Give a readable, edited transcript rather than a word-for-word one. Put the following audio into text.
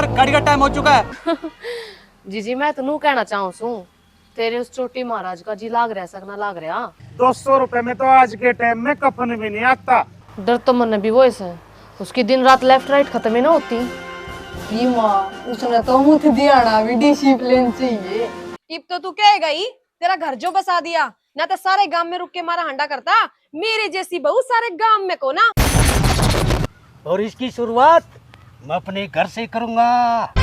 कर, गाड़ी का टाइम हो चुका है। जीजी मैं तो नू कहना चाहूँ सू तेरे उस छोटी महाराज का जी लाग रहा सकना लाग रहा। 200 रुपए में तो आज के टाइम में कफन भी नहीं आता। डर तो मन भी वो है, उसकी दिन रात लेफ्ट राइट खत्म ही ना होती। ये माँ उसने तो मुझे दिया भी डिसिप्लिन चाहिए। इब तो तू कहेगा ही, तेरा घर जो बसा दिया ना तो सारे गांव में रुक के मारा हंडा करता, मेरे जैसी बहू सारे गांव में को ना। और इसकी शुरुआत मैं अपने घर से करूंगा।